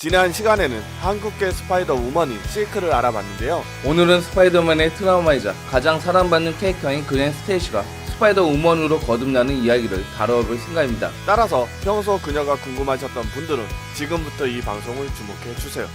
지난 시간에는 한국계 스파이더 우먼인 실크를 알아봤는데요. 오늘은 스파이더맨의 트라우마이자 가장 사랑받는 캐릭터인 그웬 스테이시가 스파이더 우먼으로 거듭나는 이야기를 다뤄볼 생각입니다. 따라서 평소 그녀가 궁금하셨던 분들은 지금부터 이 방송을 주목해주세요.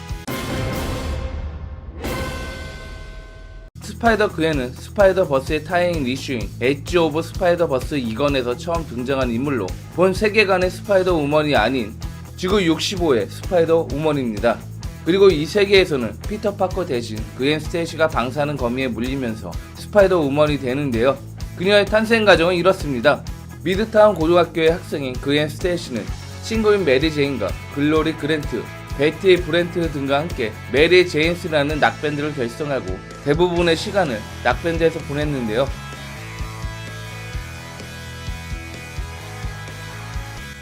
스파이더 그웬은 스파이더버스의 타인 이슈인 엣지 오브 스파이더버스 2권에서 처음 등장한 인물로 본 세계관의 스파이더 우먼이 아닌 지구 65의 스파이더 우먼입니다. 그리고 이 세계에서는 피터 파커 대신 그웬 스테이시가 방사능 거미에 물리면서 스파이더 우먼이 되는데요. 그녀의 탄생 과정은 이렇습니다. 미드타운 고등학교의 학생인 그웬 스테이시는 친구인 메리 제인과 글로리 그랜트, 베티 브렌트 등과 함께 메리 제인스라는 락밴드를 결성하고 대부분의 시간을 락밴드에서 보냈는데요.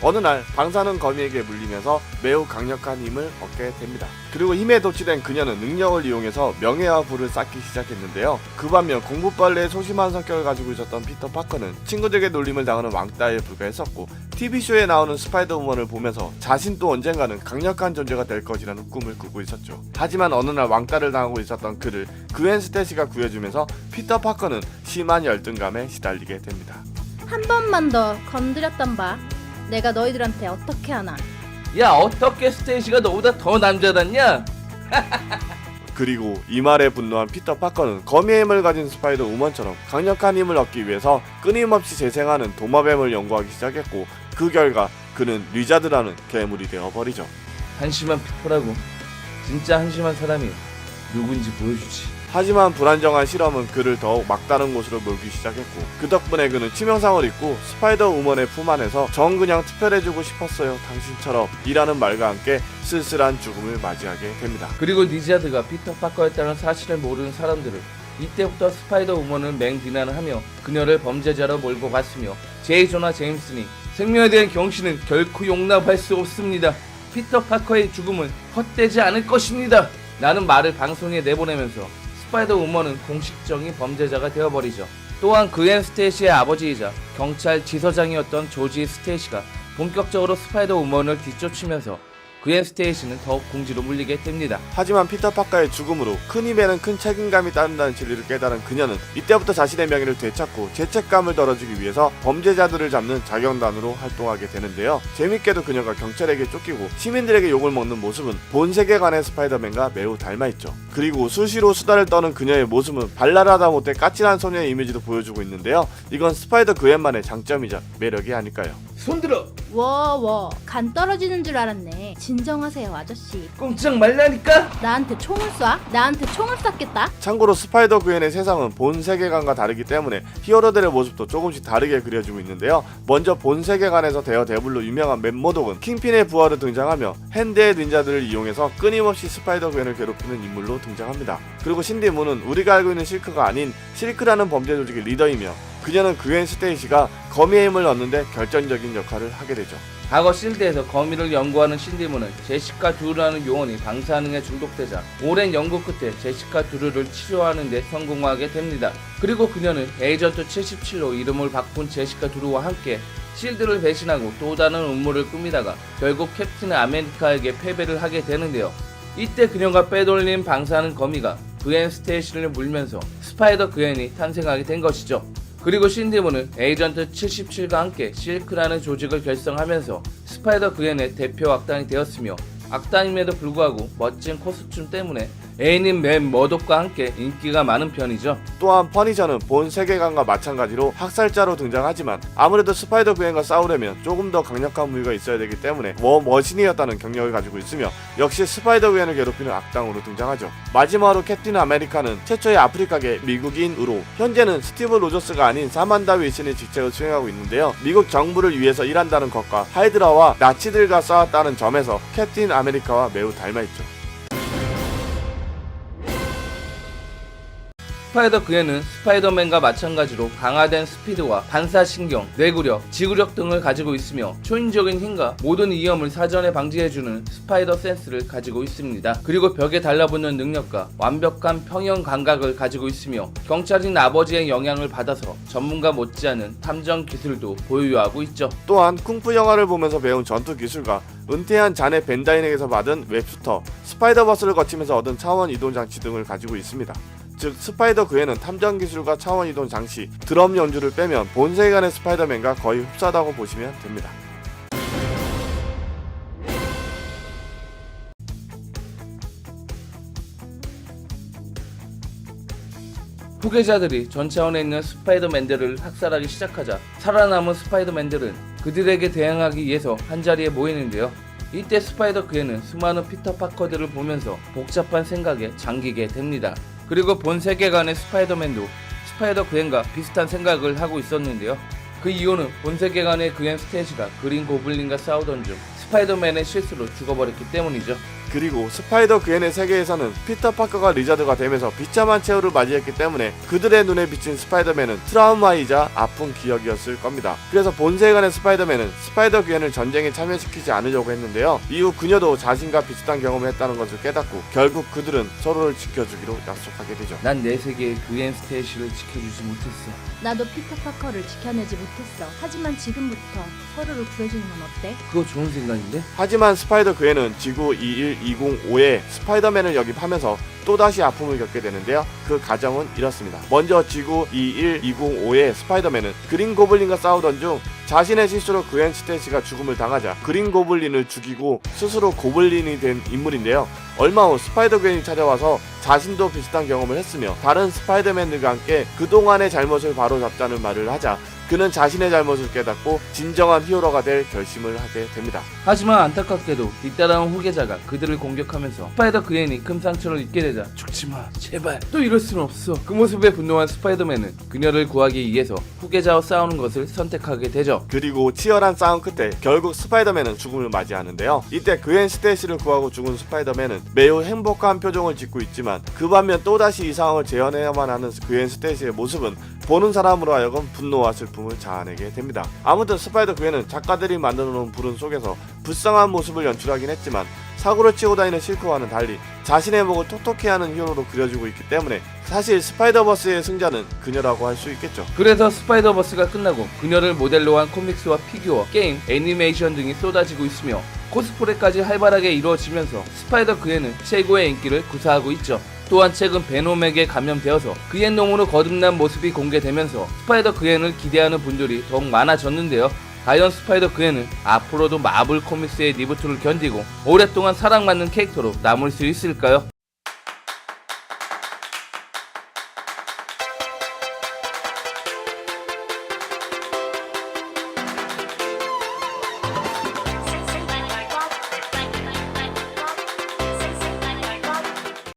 어느 날 방사능 거미에게 물리면서 매우 강력한 힘을 얻게 됩니다. 그리고 힘에 도취된 그녀는 능력을 이용해서 명예와 부를 쌓기 시작했는데요. 그 반면 공부빨래에 소심한 성격을 가지고 있었던 피터 파커는 친구들에게 놀림을 당하는 왕따에 불과했었고 TV쇼에 나오는 스파이더 우먼을 보면서 자신도 언젠가는 강력한 존재가 될 것이라는 꿈을 꾸고 있었죠. 하지만 어느 날 왕따를 당하고 있었던 그를 그웬 스테이시가 구해주면서 피터 파커는 심한 열등감에 시달리게 됩니다. 한 번만 더 건드렸던 봐. 내가 너희들한테 어떻게 하나. 야, 어떻게 스테이시가 너보다 더 남자답냐? 그리고 이 말에 분노한 피터 파커는 거미의 힘을 가진 스파이더 우먼처럼 강력한 힘을 얻기 위해서 끊임없이 재생하는 도마뱀을 연구하기 시작했고 그 결과 그는 리자드라는 괴물이 되어버리죠. 한심한 피터라고. 진짜 한심한 사람이 누군지 보여주지. 하지만 불안정한 실험은 그를 더욱 막다른 곳으로 몰기 시작했고 그 덕분에 그는 치명상을 입고 스파이더 우먼의 품 안에서 전 그냥 특별해지고 싶었어요 당신처럼 이라는 말과 함께 쓸쓸한 죽음을 맞이하게 됩니다. 그리고 리자드가 피터 파커였다는 사실을 모르는 사람들은 이때부터 스파이더 우먼을 맹비난을 하며 그녀를 범죄자로 몰고 갔으며 제이 조나 제임슨이 생명에 대한 경신은 결코 용납할 수 없습니다. 피터 파커의 죽음은 헛되지 않을 것입니다. 라는 말을 방송에 내보내면서 스파이더 우먼은 공식적인 범죄자가 되어버리죠. 또한 그웬 스테이시의 아버지이자 경찰 지서장이었던 조지 스테이시가 본격적으로 스파이더 우먼을 뒤쫓으면서 그웬 스테이시는 더욱 궁지로 물리게 됩니다. 하지만 피터 파커의 죽음으로 큰 힘에는 큰 책임감이 따른다는 진리를 깨달은 그녀는 이때부터 자신의 명예를 되찾고 죄책감을 덜어주기 위해서 범죄자들을 잡는 자경단으로 활동하게 되는데요. 재밌게도 그녀가 경찰에게 쫓기고 시민들에게 욕을 먹는 모습은 본 세계관의 스파이더맨과 매우 닮아있죠. 그리고 수시로 수다를 떠는 그녀의 모습은 발랄하다 못해 까칠한 소녀의 이미지도 보여주고 있는데요. 이건 스파이더 그웬만의 장점이자 매력이 아닐까요? 손들어! 워워 간 떨어지는 줄 알았네. 진정하세요 아저씨. 꼼짝 말라니까! 나한테 총을 쏴? 나한테 총을 쐈겠다? 참고로 스파이더 그웬의 세상은 본 세계관과 다르기 때문에 히어로들의 모습도 조금씩 다르게 그려지고 있는데요. 먼저 본 세계관에서 데어데블로 유명한 맷 모독은 킹핀의 부하로 등장하며 핸드의 닌자들을 이용해서 끊임없이 스파이더 그웬을 괴롭히는 인물로 등장합니다. 그리고 신디 문은 우리가 알고 있는 실크가 아닌 실크라는 범죄 조직의 리더이며 그녀는 그웬 스테이시가 거미의 힘을 얻는데 결정적인 역할을 하게 되죠. 과거 실드에서 거미를 연구하는 신디문은 제시카 두루라는 요원이 방사능에 중독되자 오랜 연구 끝에 제시카 두루를 치료하는 데 성공하게 됩니다. 그리고 그녀는 에이전트 77로 이름을 바꾼 제시카 두루와 함께 실드를 배신하고 또 다른 음모를 꾸미다가 결국 캡틴 아메리카에게 패배를 하게 되는데요. 이때 그녀가 빼돌린 방사능 거미가 그웬 스테이시를 물면서 스파이더 그웬이 탄생하게 된 것이죠. 그리고 신디문은 에이전트 77과 함께 실크라는 조직을 결성하면서 스파이더 그웬의 대표 악당이 되었으며 악당임에도 불구하고 멋진 코스튬 때문에 애인인 맷 머독과 함께 인기가 많은 편이죠. 또한 퍼니셔는 본 세계관과 마찬가지로 학살자로 등장하지만 아무래도 스파이더 그웬과 싸우려면 조금 더 강력한 무기가 있어야 되기 때문에 머신이었다는 경력을 가지고 있으며 역시 스파이더 그웬을 괴롭히는 악당으로 등장하죠. 마지막으로 캡틴 아메리카는 최초의 아프리카계 미국인으로 현재는 스티브 로저스가 아닌 사만다 윌슨의 직책을 수행하고 있는데요. 미국 정부를 위해서 일한다는 것과 하이드라와 나치들과 싸웠다는 점에서 캡틴 아메리카와 매우 닮아있죠. 스파이더 그앤은 스파이더맨과 마찬가지로 강화된 스피드와 반사신경, 뇌구력, 지구력 등을 가지고 있으며 초인적인 힘과 모든 위험을 사전에 방지해주는 스파이더 센스를 가지고 있습니다. 그리고 벽에 달라붙는 능력과 완벽한 평형 감각을 가지고 있으며 경찰인 아버지의 영향을 받아서 전문가 못지않은 탐정 기술도 보유하고 있죠. 또한 쿵푸 영화를 보면서 배운 전투 기술과 은퇴한 자네 벤다인에게서 받은 웹스터, 스파이더버스를 거치면서 얻은 차원 이동 장치 등을 가지고 있습니다. 즉 스파이더 그에는 탐정 기술과 차원 이동 장치, 드럼 연주를 빼면 본 세계관의 스파이더맨과 거의 흡사하다고 보시면 됩니다. 후계자들이 전 차원에 있는 스파이더맨들을 학살하기 시작하자 살아남은 스파이더맨들은 그들에게 대항하기 위해서 한자리에 모이는데요. 이때 스파이더 그앤은 수많은 피터 파커들을 보면서 복잡한 생각에 잠기게 됩니다. 그리고 본 세계관의 스파이더맨도 스파이더 그앤과 비슷한 생각을 하고 있었는데요. 그 이유는 본 세계관의 그앤 스테이지가 그린 고블린과 싸우던 중 스파이더맨의 실수로 죽어버렸기 때문이죠. 그리고 스파이더 그앤의 세계에서는 피터 파커가 리자드가 되면서 비참한 최후를 맞이했기 때문에 그들의 눈에 비친 스파이더맨은 트라우마이자 아픈 기억이었을 겁니다. 그래서 본 세계관의 스파이더맨은 스파이더 그앤을 전쟁에 참여시키지 않으려고 했는데요. 이후 그녀도 자신과 비슷한 경험을 했다는 것을 깨닫고 결국 그들은 서로를 지켜주기로 약속하게 되죠. 난 내 세계의 그앤 스테이시를 지켜주지 못했어. 나도 피터 파커를 지켜내지 못했어. 하지만 지금부터 서로를 구해주는 건 어때? 그거 좋은 생각인데? 하지만 스파이더 그앤은 지구 21205에 스파이더맨을 영입하면서 또다시 아픔을 겪게 되는데요. 그 과정은 이렇습니다. 먼저 지구 21205의 스파이더맨은 그린 고블린과 싸우던 중 자신의 실수로 그앤 스테이시가 죽음을 당하자 그린 고블린을 죽이고 스스로 고블린이 된 인물인데요. 얼마 후 스파이더 그앤이 찾아와서 자신도 비슷한 경험을 했으며 다른 스파이더맨들과 함께 그동안의 잘못을 바로잡자는 말을 하자 그는 자신의 잘못을 깨닫고 진정한 히어로가 될 결심을 하게 됩니다. 하지만 안타깝게도 뒤따라온 후계자가 그들을 공격하면서 스파이더 그앤이 큰 상처를 입게 되자 죽지마 제발 또 이럴 수는 없어. 그 모습에 분노한 스파이더맨은 그녀를 구하기 위해서 후계자와 싸우는 것을 선택하게 되죠. 그리고 치열한 싸움 끝에 결국 스파이더맨은 죽음을 맞이하는데요. 이때 그앤 스테이시를 구하고 죽은 스파이더맨은 매우 행복한 표정을 짓고 있지만 그 반면 또다시 이 상황을 재현해야만 하는 그앤 스테이시의 모습은 보는 사람으로 하여금 분노와 슬픔을 자아내게 됩니다. 아무튼 스파이더 그앤은 작가들이 만들어 놓은 불운 속에서 불쌍한 모습을 연출하긴 했지만 사고를 치고 다니는 실크와는 달리 자신의 목을 톡톡히 하는 히어로로 그려지고 있기 때문에 사실 스파이더버스의 승자는 그녀라고 할 수 있겠죠. 그래서 스파이더버스가 끝나고 그녀를 모델로 한 코믹스와 피규어, 게임, 애니메이션 등이 쏟아지고 있으며 코스프레까지 활발하게 이루어지면서 스파이더 그앤은 최고의 인기를 구사하고 있죠. 또한 최근 베놈에게 감염되어서 그앤 놈으로 거듭난 모습이 공개되면서 스파이더 그앤을 기대하는 분들이 더욱 많아졌는데요. 과연 스파이더 그앤은 앞으로도 마블 코믹스의 리부트를 견디고 오랫동안 사랑받는 캐릭터로 남을 수 있을까요?